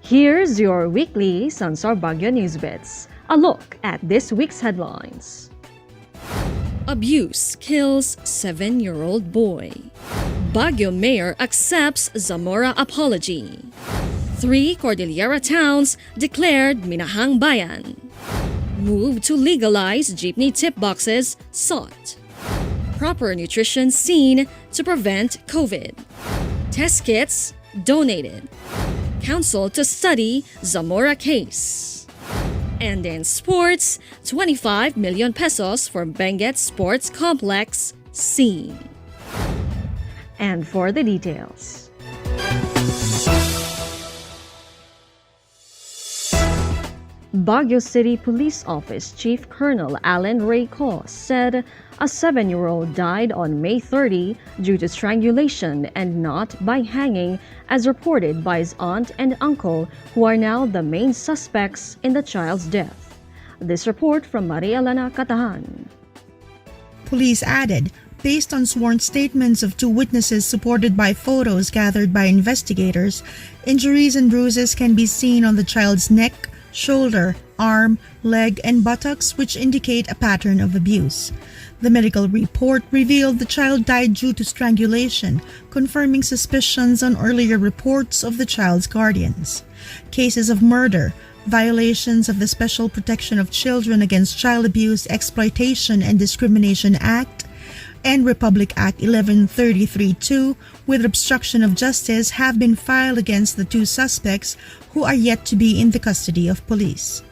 Here's your weekly SunStar Baguio Newsbits. A look at this week's headlines. Abuse kills 7-year-old boy. Baguio mayor accepts Zamora apology. 3 Cordillera towns declared Minahang Bayan. Move to legalize jeepney tip boxes sought. Proper nutrition seen to prevent COVID. Test kits donated. Council to study Zamora case. And in sports, 25 million pesos for Benguet Sports Complex seen. And for the details. Baguio City Police Office Chief Colonel Alan Ray Cos said a 7-year-old died on May 30 due to strangulation and not by hanging, as reported by his aunt and uncle, who are now the main suspects in the child's death. This report from Maria Elena Catahan. Police added, based on sworn statements of 2 witnesses supported by photos gathered by investigators, injuries and bruises can be seen on the child's neck, shoulder, arm, leg, and buttocks, which indicate a pattern of abuse. The medical report revealed the child died due to strangulation, confirming suspicions on earlier reports of the child's guardians. Cases of murder, violations of the Special Protection of Children Against Child Abuse, Exploitation, and Discrimination Act, and Republic Act 1133-2 with obstruction of justice have been filed against the 2 suspects who are yet to be in the custody of police.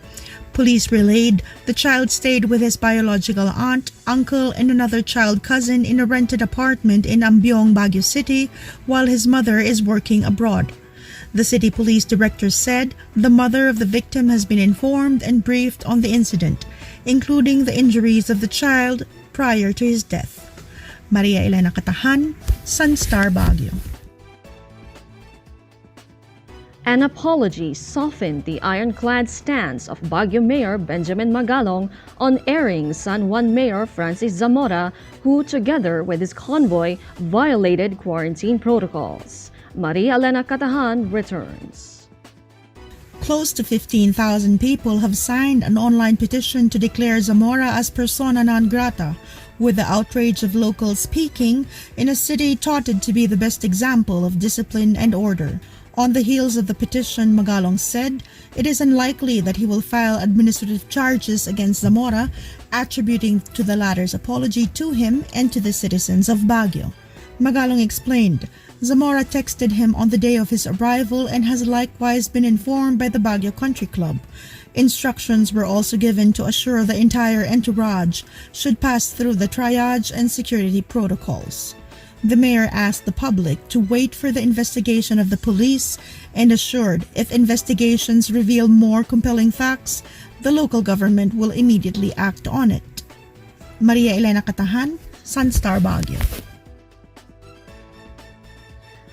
Police relayed the child stayed with his biological aunt, uncle, and another child cousin in a rented apartment in Ambiong, Baguio City, while his mother is working abroad. The city police director said the mother of the victim has been informed and briefed on the incident, including the injuries of the child prior to his death. Maria Elena Catahan, SunStar Baguio. An apology softened the ironclad stance of Baguio Mayor Benjamin Magalong on airing San Juan Mayor Francis Zamora, who together with his convoy violated quarantine protocols. Maria Elena Catahan returns. Close to 15,000 people have signed an online petition to declare Zamora as persona non grata, with the outrage of locals speaking in a city touted to be the best example of discipline and order. On the heels of the petition, Magalong said it is unlikely that he will file administrative charges against Zamora, attributing to the latter's apology to him and to the citizens of Baguio. Magalong explained, Zamora texted him on the day of his arrival and has likewise been informed by the Baguio Country Club. Instructions were also given to assure the entire entourage should pass through the triage and security protocols. The mayor asked the public to wait for the investigation of the police and assured if investigations reveal more compelling facts, the local government will immediately act on it. Maria Elena Catahan, SunStar Baguio.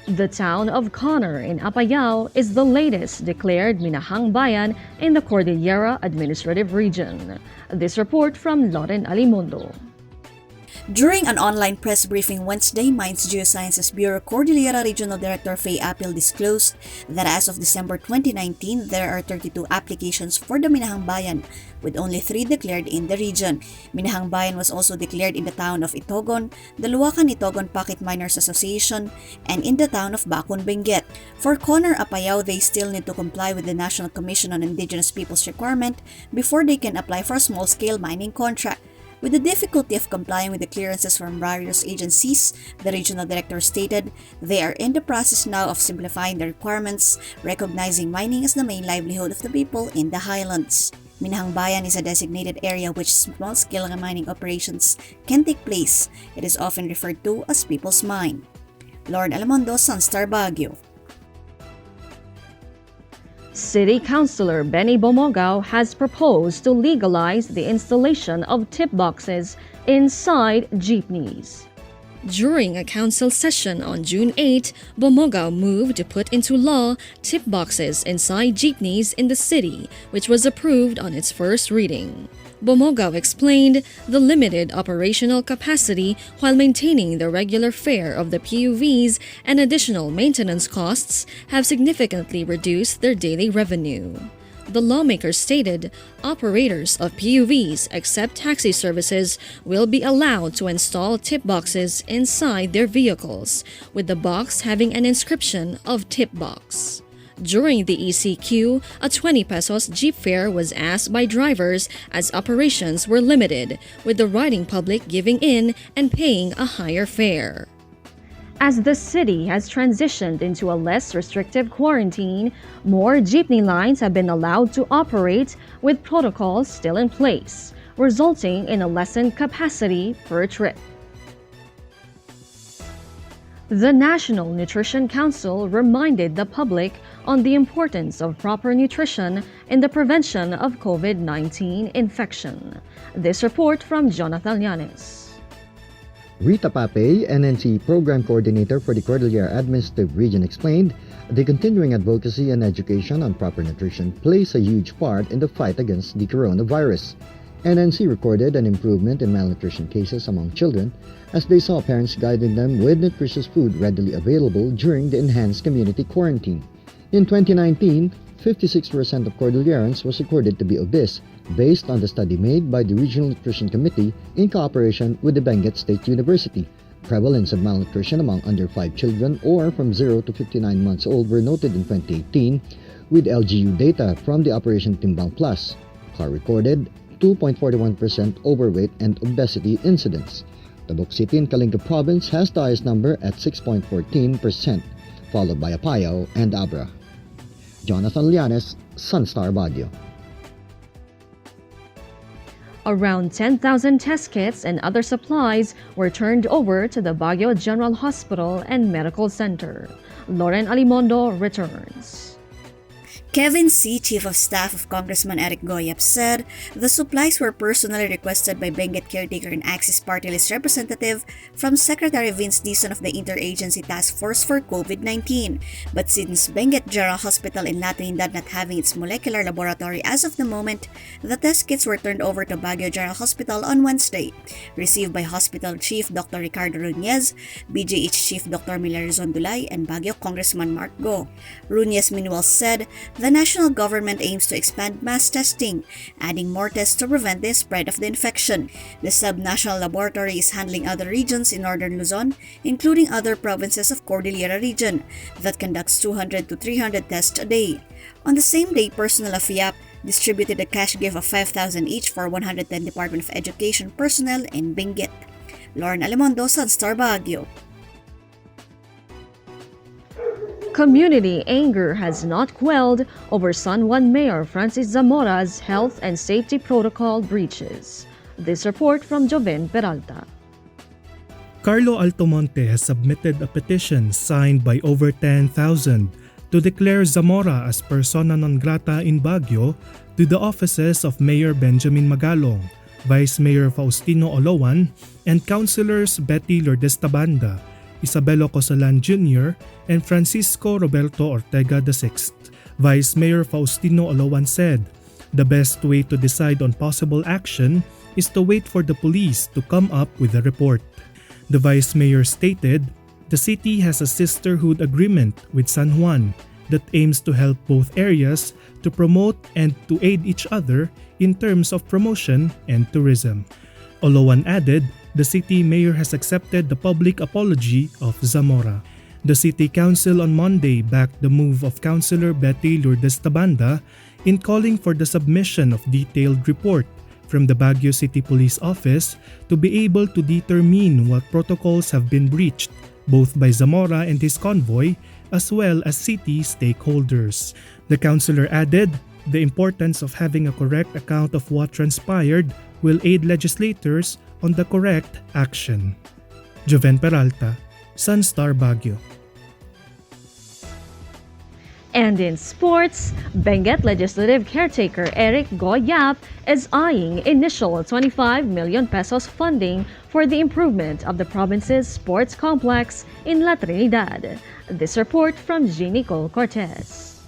The town of Conner in Apayao is the latest declared Minahang Bayan in the Cordillera Administrative Region. This report from Loren Alimundo. During an online press briefing Wednesday, Mines Geosciences Bureau Cordillera Regional Director Faye Apil disclosed that as of December 2019, there are 32 applications for the Minahang Bayan, with only 3 declared in the region. Minahang Bayan was also declared in the town of Itogon, the Luwakan-Itogon Pocket Miners Association, and in the town of Bacon, Benguet. For Conner, Apayao, they still need to comply with the National Commission on Indigenous Peoples requirement before they can apply for a small-scale mining contract. With the difficulty of complying with the clearances from various agencies, the regional director stated they are in the process now of simplifying the requirements, recognizing mining as the main livelihood of the people in the highlands. Minahang Bayan is a designated area which small-scale mining operations can take place. It is often referred to as People's Mine. Lauren Alamondo, SunStar Baguio. City Councilor Benny Bomogao has proposed to legalize the installation of tip boxes inside jeepneys. During a council session on June 8, Bomogao moved to put into law tip boxes inside jeepneys in the city, which was approved on its first reading. Bomogao explained the limited operational capacity while maintaining the regular fare of the PUVs and additional maintenance costs have significantly reduced their daily revenue. The lawmakers stated operators of PUVs except taxi services will be allowed to install tip boxes inside their vehicles, with the box having an inscription of tip box. During the ECQ, a 20 pesos jeep fare was asked by drivers as operations were limited, with the riding public giving in and paying a higher fare. As the city has transitioned into a less restrictive quarantine, more jeepney lines have been allowed to operate with protocols still in place, resulting in a lessened capacity per trip. The National Nutrition Council reminded the public on the importance of proper nutrition in the prevention of COVID-19 infection. This report from Jonathan Llanes. Rita Pape, NNC Program Coordinator for the Cordillera Administrative Region, explained the continuing advocacy and education on proper nutrition plays a huge part in the fight against the coronavirus. NNC recorded an improvement in malnutrition cases among children as they saw parents guiding them with nutritious food readily available during the enhanced community quarantine. In 2019, 56% of Cordillerans was recorded to be obese, based on the study made by the Regional Nutrition Committee in cooperation with the Benguet State University. Prevalence of malnutrition among under 5 children or from 0 to 59 months old were noted in 2018, with LGU data from the Operation Timbang Plus. CAR recorded 2.41% overweight and obesity incidence. Tabuk City in Kalinga Province has the highest number at 6.14%, followed by Apayao and Abra. Jonathan Llanes, SunStar Baguio. Around 10,000 test kits and other supplies were turned over to the Baguio General Hospital and Medical Center. Lauren Alimondo returns. Kevin C., Chief of Staff of Congressman Eric Goyap, said the supplies were personally requested by Benguet caretaker and Axis Party List representative from Secretary Vince Dizon of the Interagency Task Force for COVID-19. But since Benguet General Hospital in La Trinidad not having its molecular laboratory as of the moment, the test kits were turned over to Baguio General Hospital on Wednesday. Received by Hospital Chief Dr. Ricardo Ruñez, BGH Chief Dr. Milarizon Dulay, and Baguio Congressman Mark Go. Ruñez meanwhile said the national government aims to expand mass testing, adding more tests to prevent the spread of the infection. The sub-national laboratory is handling other regions in northern Luzon, including other provinces of Cordillera region, that conducts 200 to 300 tests a day. On the same day, personnel of FIAP distributed a cash gift of 5,000 each for 110 Department of Education personnel in Benguet. Lauren Alimondo, SunStar Baguio. Community anger has not quelled over San Juan Mayor Francis Zamora's health and safety protocol breaches. This report from Joven Peralta. Carlo Altomonte has submitted a petition signed by over 10,000 to declare Zamora as persona non grata in Baguio to the offices of Mayor Benjamin Magalong, Vice Mayor Faustino Olowan, and Councilors Betty Lourdes Tabanda, Isabelo Cosalan Jr., and Francisco Roberto Ortega VI. Vice Mayor Faustino Olowan said, "The best way to decide on possible action is to wait for the police to come up with a report." The Vice Mayor stated, "The city has a sisterhood agreement with San Juan that aims to help both areas to promote and to aid each other in terms of promotion and tourism." Olowan added, the city mayor has accepted the public apology of Zamora. The city council on Monday backed the move of Councilor Betty Lourdes Tabanda in calling for the submission of detailed report from the Baguio City Police Office to be able to determine what protocols have been breached, both by Zamora and his convoy, as well as city stakeholders. The councilor added, the importance of having a correct account of what transpired will aid legislators on the correct action. Joven Peralta, SunStar Baguio. And in sports, Benguet Legislative Caretaker Eric Goyap is eyeing initial 25 million pesos funding for the improvement of the province's sports complex in La Trinidad. This report from Jean Nicole Cortez.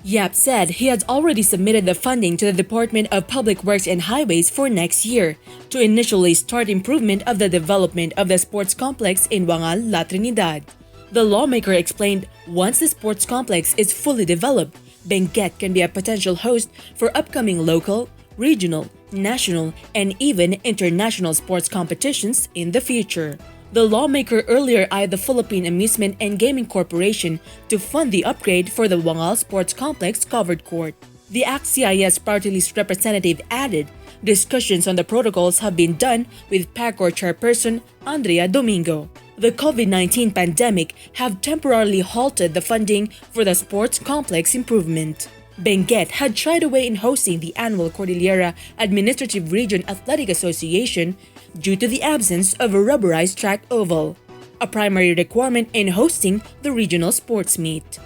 Yap said he had already submitted the funding to the Department of Public Works and Highways for next year to initially start improvement of the development of the sports complex in Wangal, La Trinidad. The lawmaker explained once the sports complex is fully developed, Benguet can be a potential host for upcoming local, regional, national, and even international sports competitions in the future. The lawmaker earlier eyed the Philippine Amusement and Gaming Corporation to fund the upgrade for the Wangal Sports Complex covered court. The ACT-CIS party list representative added, discussions on the protocols have been done with PAGCOR chairperson Andrea Domingo. The COVID-19 pandemic have temporarily halted the funding for the sports complex improvement. Benguet had shied away in hosting the annual Cordillera Administrative Region Athletic Association due to the absence of a rubberized track oval, a primary requirement in hosting the regional sports meet.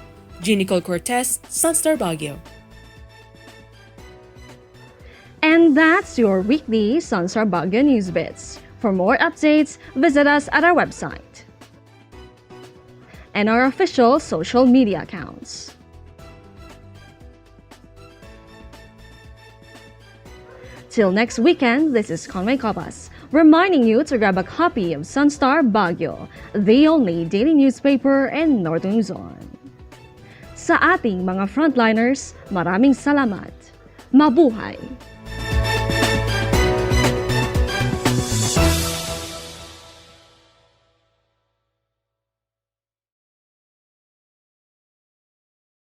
Nicole Cortez, SunStar Baguio. And that's your weekly SunStar Baguio Newsbits. For more updates, visit us at our website and our official social media accounts. Till next weekend, this is Conway Copas, reminding you to grab a copy of SunStar Baguio, the only daily newspaper in Northern Luzon. Sa ating mga frontliners, maraming salamat. Mabuhay!